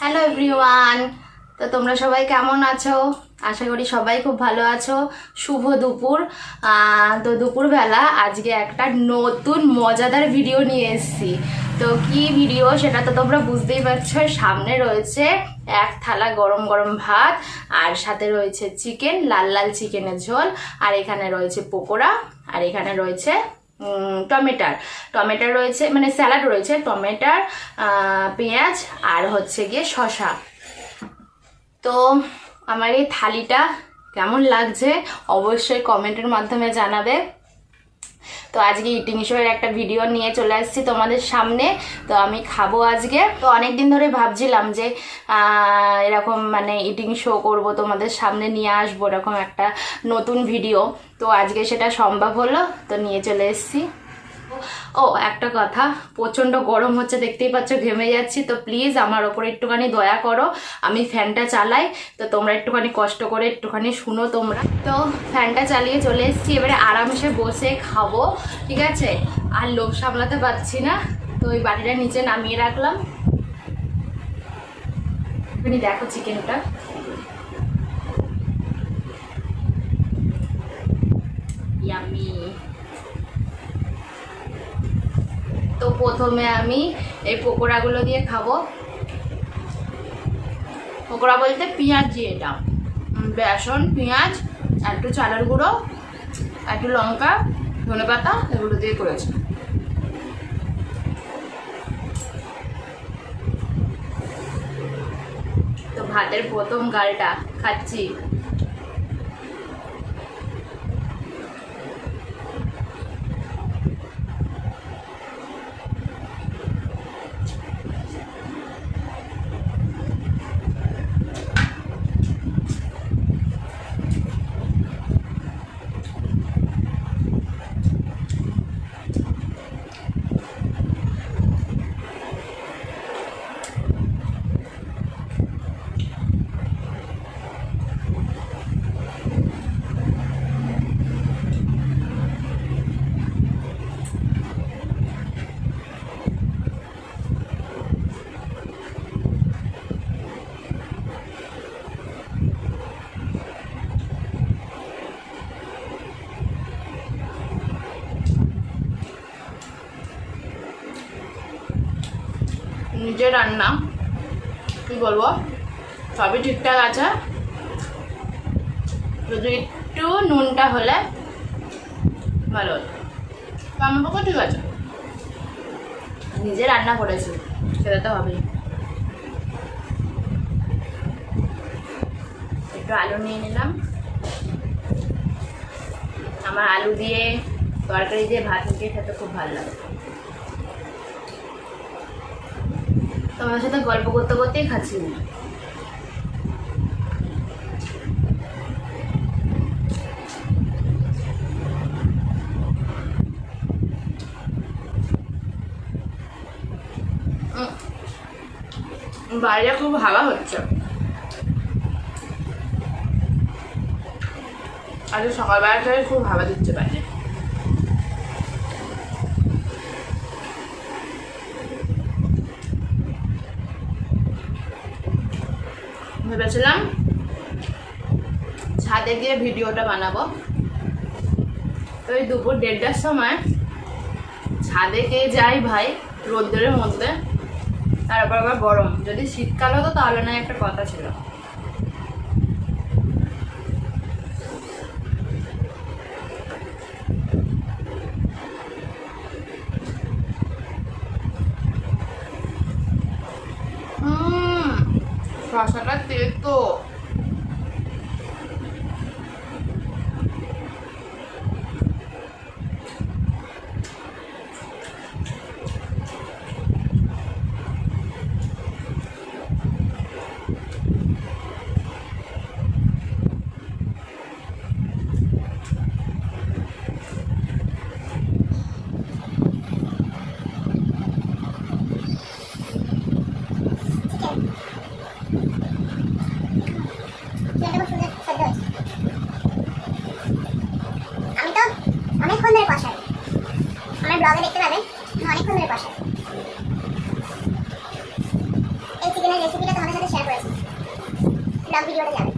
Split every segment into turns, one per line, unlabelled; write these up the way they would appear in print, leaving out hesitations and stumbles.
Hello everyone, তো তোমরা সবাই কেমন আছো? আশা করি সবাই খুব ভালো আছো। শুভ দুপুর। তো দুপুরবেলা আজকে একটা নতুন মজাদার ভিডিও নিয়ে এসেছি। তো কি ভিডিও সেটা তো তোমরা বুঝতেই পারছো। সামনে রয়েছে এক থালা গরম গরম ভাত, আর সাথে রয়েছে চিকেন, লাল লাল চিকেনের ঝোল, আর এখানে রয়েছে পকোড়া, আর এখানে রয়েছে টমেটার রয়েছে, মানে স্যালাড রয়েছে, টমেটার, পেঁয়াজ, আর হচ্ছে গিয়ে শসা। তো আমার এই থালিটা কেমন লাগছে অবশ্যই কমেন্টের মাধ্যমে জানাবে। তো আজকে ইটিং শোয়ের একটা ভিডিও নিয়ে চলে আসছি তোমাদের সামনে। তো আমি খাবো আজকে। তো অনেকদিন ধরে ভাবছিলাম যে এরকম মানে ইটিং শো করব, তোমাদের সামনে নিয়ে আসবো এরকম একটা নতুন ভিডিও। তো আজকে সেটা সম্ভব হলো, তো নিয়ে চলে এসেছি। ও একটা কথা, প্রচণ্ড গরম হচ্ছে, দেখতেই পাচ্ছ ঘেমে যাচ্ছি। তো প্লিজ আমার ওপরে একটুখানি দয়া করো, আমি ফ্যানটা চালাই, তো তোমরা একটুখানি কষ্ট করে একটুখানি শুনো তোমরা। তো ফ্যানটা চালিয়ে চলে এসেছি, এবারে আরামসে বসে খাবো, ঠিক আছে? আর লোভ সামলাতে পারছি না, তো ওই বাটিটা নিচে নামিয়ে রাখলাম। তুমি দেখো চিকেনটা, ইয়ামি। তো প্রথমে আমি এই পকোড়াগুলো দিয়ে খাবো। পকোড়া বলতে পেঁয়াজ দিয়ে, এটা বেসন, পেঁয়াজ, আর একটু চালের গুঁড়ো, একটু লঙ্কা, ধনেপাতা, এগুলো দিয়ে করেছি। তো ভাতের প্রথম গালটা খাচ্ছি। নিজের রান্না, কি বলবো, সবই ঠিকঠাক আছে, শুধু একটু নুনটা হলে ভালো হতো। আমার পক্ষে ঠিক আছে, নিজে রান্না করেছি, সেটা তো হবেই। একটু আলু নিয়ে নিলাম। আমার আলু দিয়ে তরকারি দিয়ে ভাত মিশিয়ে খেতে খুব ভালো লাগে। তোমার সাথে গল্প করতে করতেই খাচ্ছি। বাইরে খুব হাওয়া হচ্ছে। আজ সকালবেলা থেকে খুব হাওয়া দিচ্ছে বাইরে। ভেবেছিলাম ছাদে গিয়ে ভিডিওটা বানাবো। তো ওই দুপুর 1:30টার সময় ছাদে কে যাই ভাই, রোদ্রের মধ্যে, তারপর আবার গরম। যদি শীতকাল হতো তাহলে না একটা কথা ছিল। শসাটা তেতো।
অনেকক্ষণ ধরে কষাই, আমার ব্লগে দেখতে পাবেন অনেকক্ষণ ধরে কষাই। এই চিকেনের রেসিপিটা তোমাদের ব্লগ ভিডিওটা যাবে।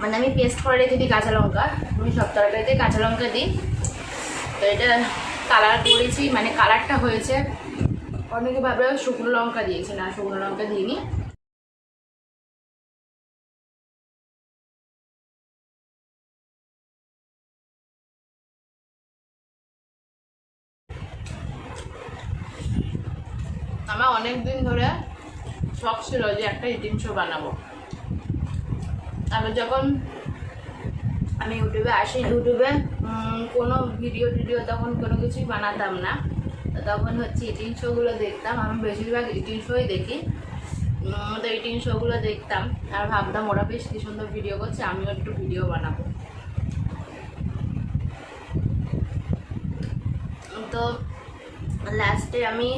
মানে আমি পেস্ট করে রেখে দিই কাঁচা লঙ্কা, আমি সব তরকারিতে কাঁচা লঙ্কা দিই। তো এটা কালার করেছি, মানে কালারটা হয়েছে। অনেকে ভাবে শুকনো লঙ্কা দিয়েছি, না শুকনো লঙ্কা দিইনি। আমার অনেক দিন ধরে শখ ছিল যে একটা ইটিং শো বানাবো। আমি যখন ইউটিউবে আসি, ইউটিউবে কোনো ভিডিও তখন কোনো কিছুই বানাতাম না। তখন হচ্ছে ইটিং শোগুলো দেখতাম, আমি বেশিরভাগ ইটিং শোই দেখি। তো ইটিং শোগুলো দেখতাম আর ভাবতাম ওরা বেশ কি সুন্দর ভিডিও করছে, আমিও একটু ভিডিও বানাবো। তো লাস্টে আমি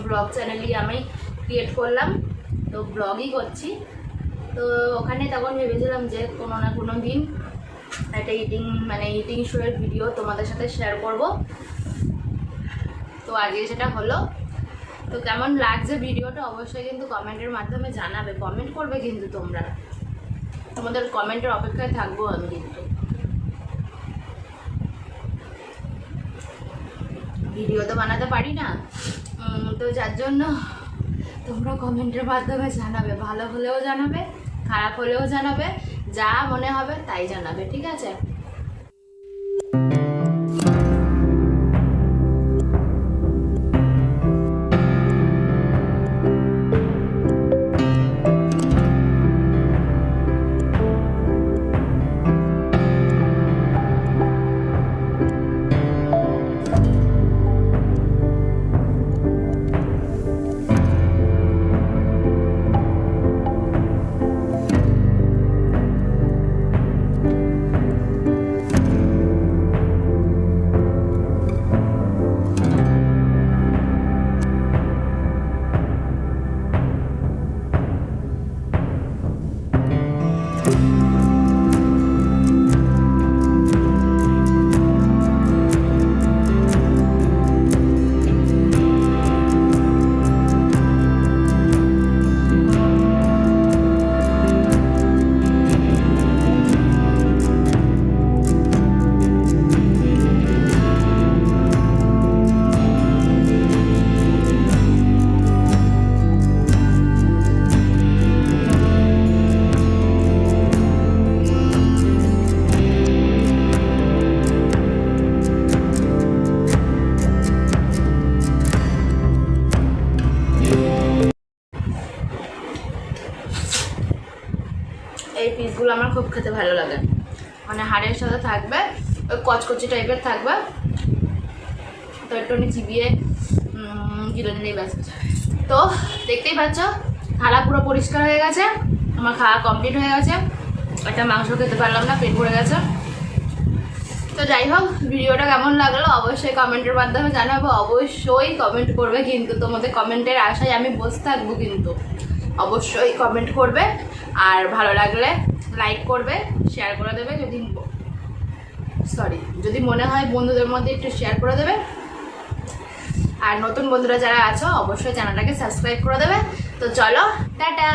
ব্লগ চ্যানেলই আমি ক্রিয়েট করলাম, তো ব্লগই করছি। তো ওখানে তখন ভেবেছিলাম যে কোনো না কোনো দিন একটা ইটিং শোয়ের ভিডিও তোমাদের সাথে শেয়ার করব। তো আজকে সেটা হলো। তো কেমন লাগছে ভিডিওটা অবশ্যই কিন্তু কমেন্টের মাধ্যমে জানাবে, কমেন্ট করবে কিন্তু তোমরা, তোমাদের কমেন্টের অপেক্ষায় থাকবো আমি। কিন্তু ভিডিও তো বানাতে পারি না, তো যার জন্য তোমরা কমেন্টের মাধ্যমে জানাবে, ভালো হলেও জানাবে, খারাপ হলেও জানাবে, যা মনে হবে তাই জানাবে, ঠিক আছে? এই পিসগুলো আমার খুব খেতে ভালো লাগে, মানে হাড়ের সাথে থাকবে, ওই কচকচি টাইপের থাকবে, তো একটু চিবিয়ে গিলে নিলেই ব্যাস। তো দেখতেই পাচ্ছ থালা পুরো পরিষ্কার হয়ে গেছে, আমার খাওয়া কমপ্লিট হয়ে গেছে, একটা মাংস খেতে পারলাম না, পেট ভরে গেছে। তো যাই হোক, ভিডিওটা কেমন লাগলো অবশ্যই কমেন্টের মাধ্যমে জানাবো, অবশ্যই কমেন্ট করবে কিন্তু, তোমাদের কমেন্টের আশায় আমি বসে থাকবো, কিন্তু অবশ্যই কমেন্ট করবে, আর ভালো লাগলে লাইক করবে, শেয়ার করে দেবে, যদি মনে হয় বন্ধুদের মধ্যে একটু শেয়ার করে দেবে, আর নতুন বন্ধুরা যারা আছো অবশ্যই চ্যানেলটাকে সাবস্ক্রাইব করে দেবে। তো চলো, টাটা।